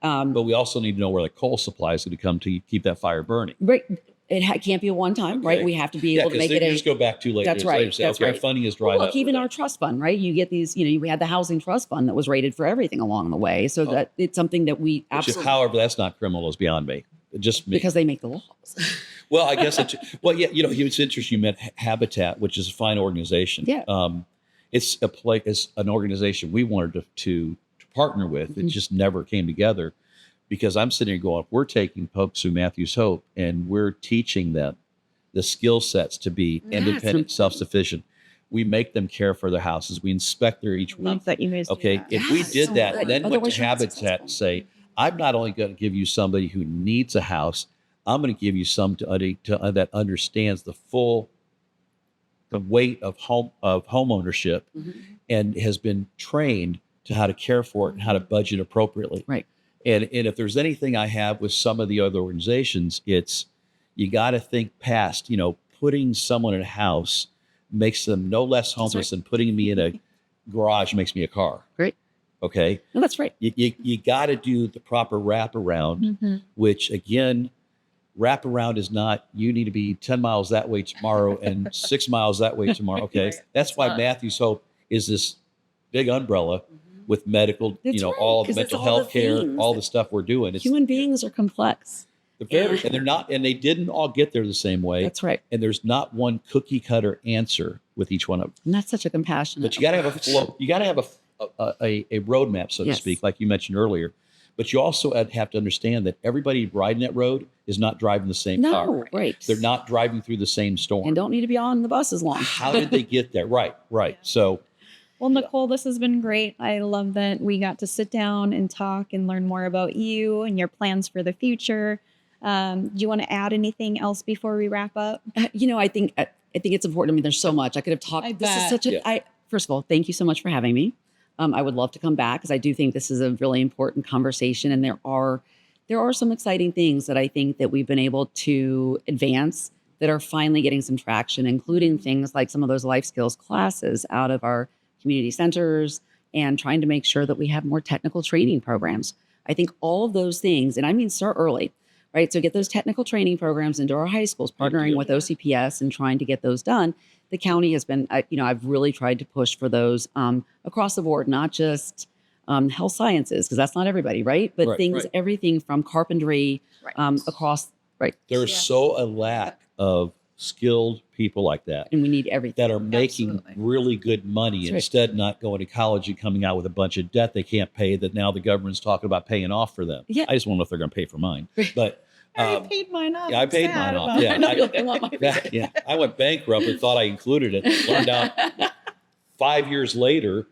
but we also need to know where the coal supply is going to come to keep that fire burning. Right. It can't be a one time, right? Okay. We have to be able to make it you a. just go back to later. That's right, Later, say, that's okay, right. our funding is dried Look, up. even our trust fund, right? You get these, we had the housing trust fund that was rated for everything along the way. So that it's something that we Which, absolutely, however, that's not criminal is beyond me. Just me. because they make the laws. Well, I guess it's interesting you met Habitat, which is a fine organization. Yeah. It's it's an organization we wanted to partner with. It Mhm. just never came together, because I'm sitting here going, we're taking folks through Matthew's Hope and we're teaching them the skill sets to be Yeah, it's independent, important. self-sufficient. We make them care for their houses. We inspect their each week. love that you guys do Okay, that. if we Yes, did so that, good. then went Otherwise to you're not Habitat successful. and say, I'm not only going to give you somebody who needs a house, I'm going to give you some that understands the weight of home ownership Mhm. and has been trained to how to care for it and how to budget appropriately. Right. And if there's anything I have with some of the other organizations, it's you got to think past, putting someone in a house makes them no less homeless than putting me in a garage makes me a car. Great. Okay. No, that's right. You got to do the proper wraparound, Mhm. which again, wraparound is not, you need to be 10 miles that way tomorrow and 6 miles that way tomorrow. Okay. Right. That's why not. Matthew's Hope is this big umbrella with medical, That's right, all the 'cause it's mental all the health care, things all that- the stuff we're doing. It's Human beings are complex. and they're not, and they didn't all get there the same way. That's right. And there's not one cookie cutter answer with each one of them. And that's such a compassionate. But you got to have a flow. You got to have a roadmap, so Yes. to speak, like you mentioned earlier. But you also have to understand that everybody riding that road is not driving the same car. No, right. They're not driving through the same storm. and don't need to be on the bus as long. How did they get there? Right. So Well, Nicole, this has been great. I love that we got to sit down and talk and learn more about you and your plans for the future. Do you want to add anything else before we wrap up? I think it's important. I mean, there's so much I could have talked. I This is bet. such a. Yeah. First of all, thank you so much for having me. I would love to come back because I do think this is a really important conversation, and there are some exciting things that I think that we've been able to advance that are finally getting some traction, including things like some of those life skills classes out of our community centers and trying to make sure that we have more technical training programs. I think all of those things, and I mean start early, right? So get those technical training programs into our high schools, partnering with OCPS and trying to get those done. The county has been, I've really tried to push for those across the board, not just health sciences, because that's not everybody, right? But Right. everything from carpentry across, right? there's so a lack of skilled people like that And we need everything. that are making Absolutely. really good money That's right. instead not going to college and coming out with a bunch of debt they can't pay that now the government's talking about paying off for them. Yeah. I just want to know if they're going to pay for mine. But I paid mine off. yeah, I I'm paid sad mine off. about Yeah, it. No, you'll get one of my yeah, I went bankrupt and thought I included it. Learned out 5 years later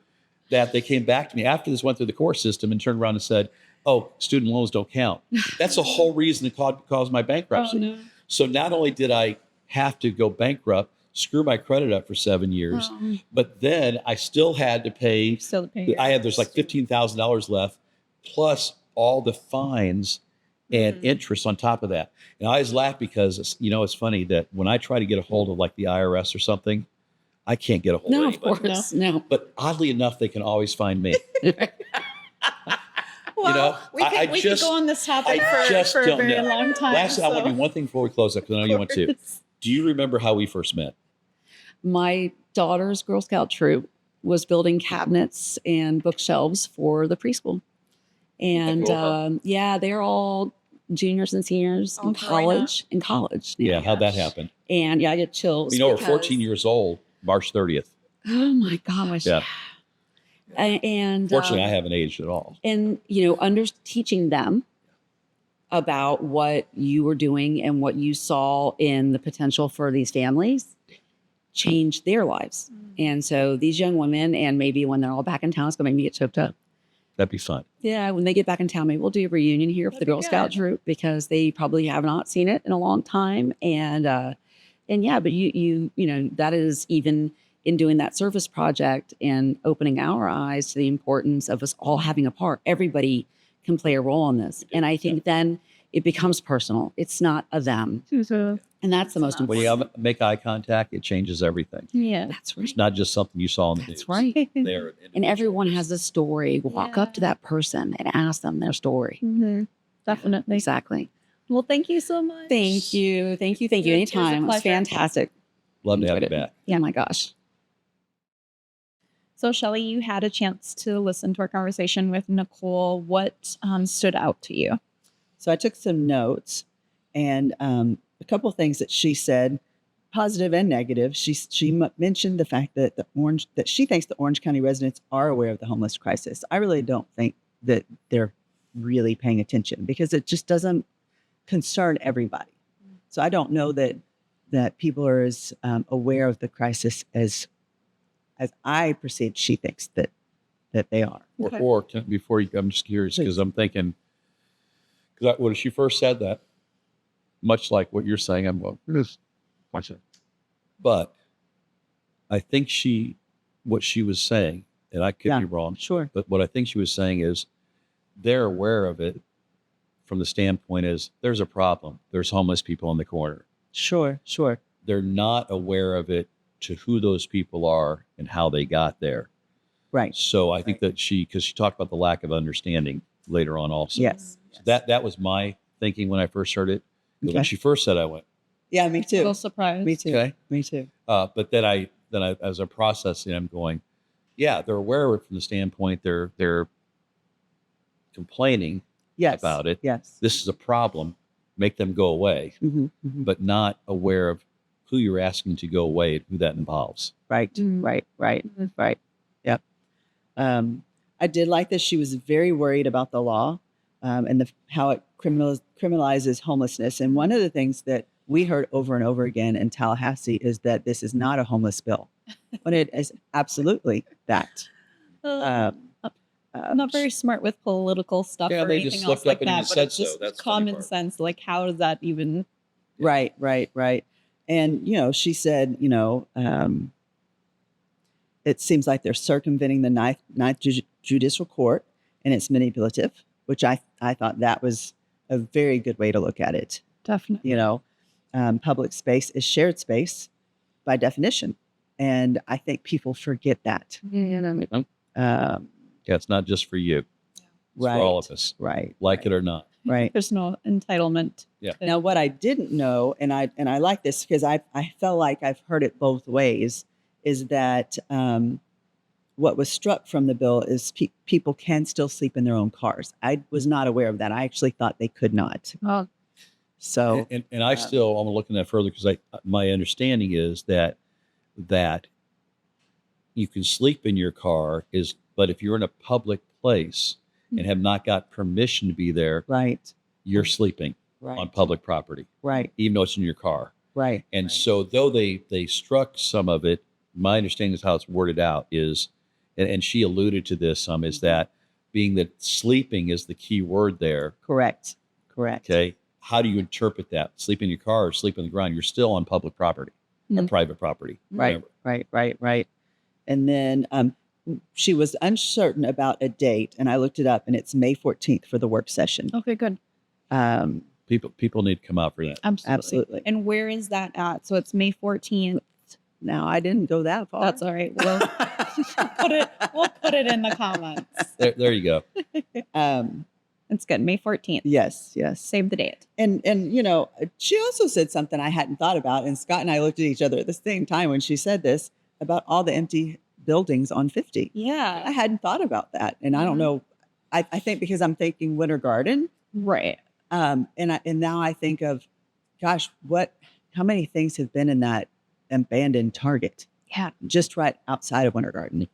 that they came back to me after this went through the court system and turned around and said, "Oh, student loans don't count." That's the whole reason it caused my bankruptcy. Oh, no. So not only did I have to go bankrupt, screw my credit up for 7 years, Oh, but then I still had to pay. still paying. There's like $15,000 left, plus all the fines and interest on top of that. And I always laugh because it's funny that when I try to get a hold of like the IRS or something, I can't get a hold No, of of anybody. course. No. But oddly enough, they can always find me. Well, we could, we could go on this topic for a don't very know. long time. Lastly, I want to do one thing before we close up because I know you want to. course. Do you remember how we first met? My daughter's Girl Scout troop was building cabinets and bookshelves for the preschool. And Cool. they're all juniors and seniors Oh, in growing up. college. Yeah, how'd that happen? And yeah, I get chills. We're because- 14 years old, March 30th. Oh my gosh. Yeah. And Fortunately, I haven't aged at all. and teaching them about what you were doing and what you saw in the potential for these families changed their lives. And so these young women, and maybe when they're all back in town, it's going to make me get choked up. That'd be fun. Yeah, when they get back in town, maybe we'll do a reunion here for the That'd be Girl Scout good. troop because they probably have not seen it in a long time. And yeah, but you that is even in doing that service project and opening our eyes to the importance of us all having a part. Everybody can play a role in this, and I think then it becomes personal. It's not a them, and that's the most When important. you make eye contact, it changes everything. Yeah. That's right. It's not just something you saw in the news. That's right. They're And everyone has a story. Walk up to Yeah. that person and ask them their story. Mhm. Definitely. Exactly. Well, thank you so much. Thank you. Thank you. It was a Anytime. It was pleasure. fantastic. Love to have Enjoyed you it. back. Yeah, my gosh. So, Shelley, you had a chance to listen to our conversation with Nicole. What stood out to you? So I took some notes, and a couple of things that she said, positive and negative. She mentioned the fact that that she thinks the Orange County residents are aware of the homeless crisis. I really don't think that they're really paying attention because it just doesn't concern everybody. So I don't know that people are as aware of the crisis as I perceive she thinks that they are. Okay. Before you, I'm just curious Please. because I'm thinking, because when she first said that, much like what you're saying, I'm going, watch it. But I think what she was saying, and I could Yeah. be wrong, Sure. but what I think she was saying is they're aware of it from the standpoint is there's a problem. There's homeless people in the corner. Sure. They're not aware of it to who those people are and how they got there. Right. So I think that because she talked about the lack of understanding later on also. Yes. So that was my thinking when I first heard it. When Okay. she first said, I went, Yeah, me A too. little surprised. Me too. Okay. Me too. but then I as I'm processing, I'm going, yeah, they're aware of it from the standpoint they're complaining Yes. about it. Yes. This is a problem. Make them go away, Mhm. but not aware of who you're asking to go away and who that involves. Right. Mm. Right. Yep. I did like that she was very worried about the law and how it criminalizes homelessness. And one of the things that we heard over and over again in Tallahassee is that this is not a homeless bill, when it is absolutely that. Um, I'm not very smart with political stuff Yeah, or they anything just else slipped up like and that, even but said it's so. just That's the funny common part. sense. Like, how does that even? Right. And, she said, it seems like they're circumventing the ninth judicial court and it's manipulative, which I thought that was a very good way to look at it. Definitely. Public space is shared space by definition. And I think people forget that. Um, Yeah, it's not just for you. It's right. for all of us, Right. like it or not. Right. There's no entitlement. Yeah. Now, what I didn't know, and I like this because I felt like I've heard it both ways, is that what was struck from the bill is people can still sleep in their own cars. I was not aware of that. I actually thought they could not. Well, So And I still, I'm looking at further because my understanding is that you can sleep in your car but if you're in a public place and have not got permission to be there, right, you're sleeping right, on public property, right, even though it's in your car. right. And so though they struck some of it, my understanding is how it's worded out is, and she alluded to this some, is that being that sleeping is the key word there. Correct. Okay. How do you interpret that? Sleep in your car or sleep on the ground? You're still on public property or private property. Right, Whatever. right. And then she was uncertain about a date, and I looked it up, and it's May 14th for the work session. Okay, good. People need to come out for that. Absolutely. And where is that at? So it's May 14th. Now, I didn't go that far. That's all right. We'll put it in the comments. There you go. It's good. May 14th. Yes. Save the date. And she also said something I hadn't thought about, and Scott and I looked at each other at the same time when she said this about all the empty buildings on 50. Yeah. I hadn't thought about that, and I don't know. I think because I'm thinking Winter Garden, Right. and now I think of, gosh, how many things have been in that abandoned Target? Yeah. Just right outside of Winter Garden.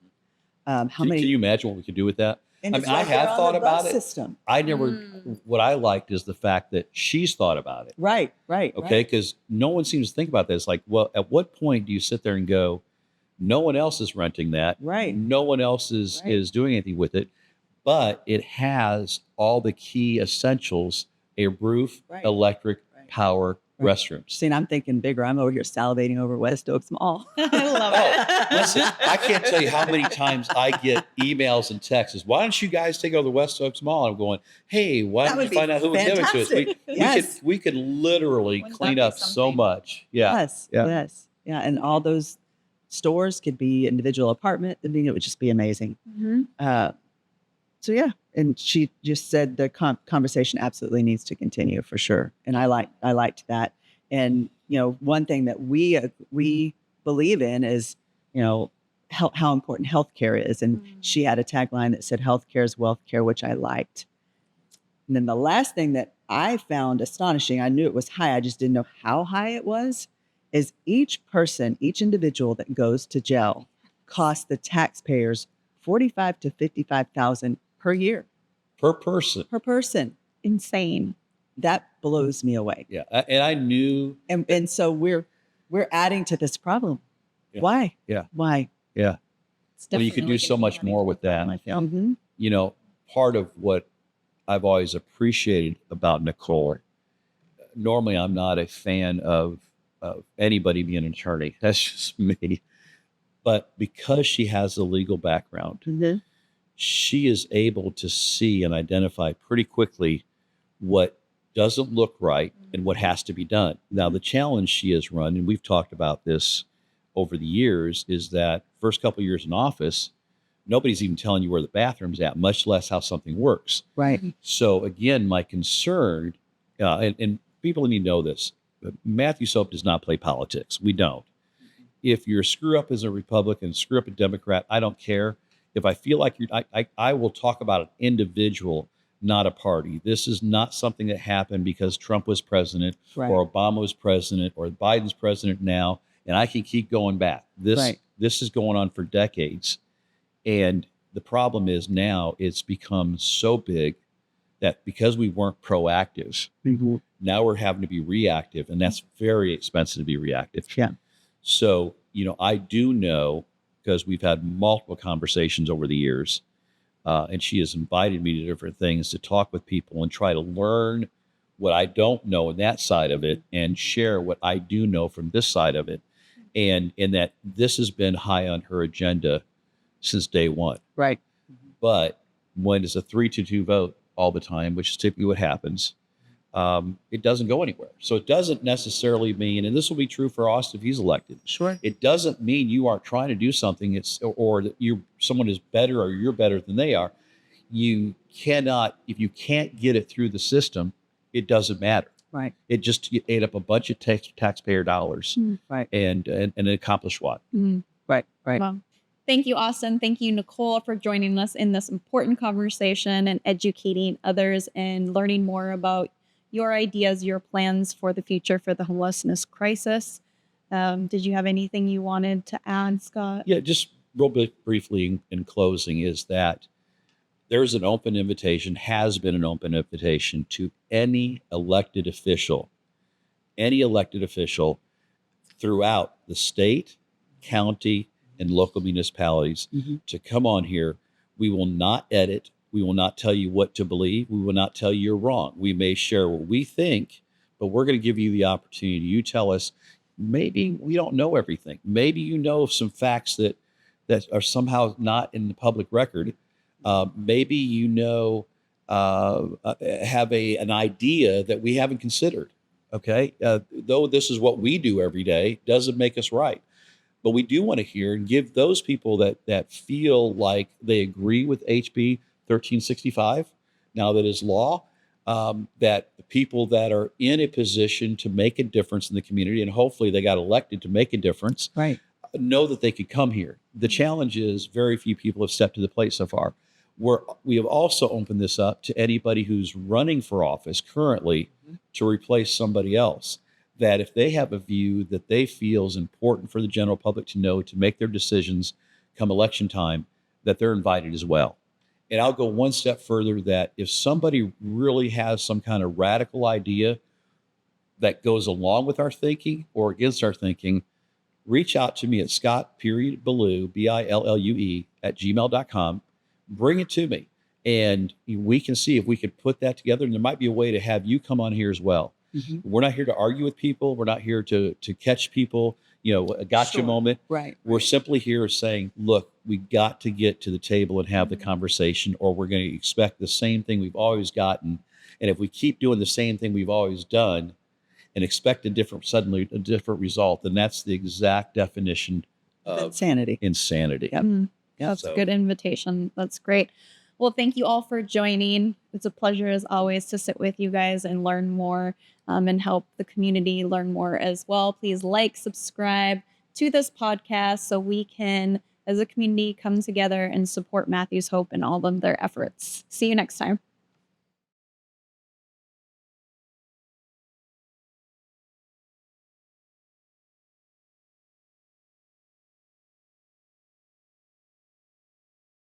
How many? Can you imagine what we could do with that? And I it's mean, I right there have on thought the about bus it. System. I never, what I liked is the fact that she's thought about it. Right. Okay. Because no one seems to think about this. Like, well, at what point do you sit there and go, no one else is renting that. Right. No one else is doing anything with it, but it has all the key essentials: a roof, electric, power, restrooms. See, and I'm thinking bigger. I'm over here salivating over West Oaks Mall. I love it. Listen, I can't tell you how many times I get emails and texts. Why don't you guys take over the West Oaks Mall? I'm going, hey, why don't you find out who would give it to us? We could literally clean up so much. Yeah. Yes. And all those stores could be individual apartment. I mean, it would just be amazing. So yeah, and she just said the conversation absolutely needs to continue for sure. And I liked that. And one thing that we believe in is how important healthcare is. And she had a tagline that said "Healthcare is wealth care," which I liked. And then the last thing that I found astonishing, I knew it was high, I just didn't know how high it was, is each individual that goes to jail costs the taxpayers $45,000 to $55,000 per year. Per person. Insane. That blows me away. Yeah. And I knew. And so we're adding to this problem. Yeah. Why? Yeah. Why? Yeah. Well, you could do so much more with that. I feel. Part of what I've always appreciated about Nicole, normally I'm not a fan of anybody being an attorney. That's just me. But because she has a legal background, she is able to see and identify pretty quickly what doesn't look right and what has to be done. Now, the challenge she has run, and we've talked about this over the years, is that first couple of years in office, nobody's even telling you where the bathroom's at, much less how something works. Right. So again, my concern, and people need to know this, Matthew Soap does not play politics. We don't. If you're a screw up as a Republican, screw up a Democrat, I don't care. If I feel like I will talk about an individual, not a party. This is not something that happened because Trump was president or Obama was president or Biden's president now. And I can keep going back. This is going on for decades. And the problem is now it's become so big that because we weren't proactive, now we're having to be reactive. And that's very expensive to be reactive. Yeah. So, I do know, because we've had multiple conversations over the years, and she has invited me to different things to talk with people and try to learn what I don't know in that side of it and share what I do know from this side of it. And that this has been high on her agenda since day one. Right. But when it's a 3-2 vote all the time, which is typically what happens, it doesn't go anywhere. So it doesn't necessarily mean, and this will be true for Austin if he's elected. Sure. It doesn't mean you aren't trying to do something. Or that someone is better or you're better than they are. You cannot, if you can't get it through the system, it doesn't matter. Right. It just ate up a bunch of taxpayer dollars. Right. And accomplish what? Right. Well, thank you, Austin. Thank you, Nicole, for joining us in this important conversation and educating others and learning more about your ideas, your plans for the future for the homelessness crisis. Did you have anything you wanted to add, Scott? Yeah, just real briefly in closing is that there's an open invitation, has been an open invitation to any elected official throughout the state, county, and local municipalities to come on here. We will not edit. We will not tell you what to believe. We will not tell you you're wrong. We may share what we think, but we're going to give you the opportunity. You tell us, maybe we don't know everything. Maybe you know some facts that are somehow not in the public record. Maybe you know, have an idea that we haven't considered. Okay, though this is what we do every day, doesn't make us right. But we do want to hear and give those people that feel like they agree with HB 1365, now that is law, that the people that are in a position to make a difference in the community, and hopefully they got elected to make a difference, Right. know that they could come here. The challenge is very few people have stepped to the plate so far. We have also opened this up to anybody who's running for office currently to replace somebody else, that if they have a view that they feel is important for the general public to know to make their decisions come election time, that they're invited as well. And I'll go one step further, that if somebody really has some kind of radical idea that goes along with our thinking or against our thinking, reach out to me at Scott.Billue, Billue, @gmail.com. Bring it to me, and we can see if we could put that together. And there might be a way to have you come on here as well. We're not here to argue with people. We're not here to catch people, a gotcha moment. Right. We're simply here saying, look, we got to get to the table and have the conversation, or we're going to expect the same thing we've always gotten. And if we keep doing the same thing we've always done and expect a different result, then that's the exact definition of Insanity. insanity. Yep. That's So- a good invitation. That's great. Well, thank you all for joining. It's a pleasure, as always, to sit with you guys and learn more and help the community learn more as well. Please subscribe to this podcast so we can, as a community, come together and support Matthew's Hope in all of their efforts. See you next time.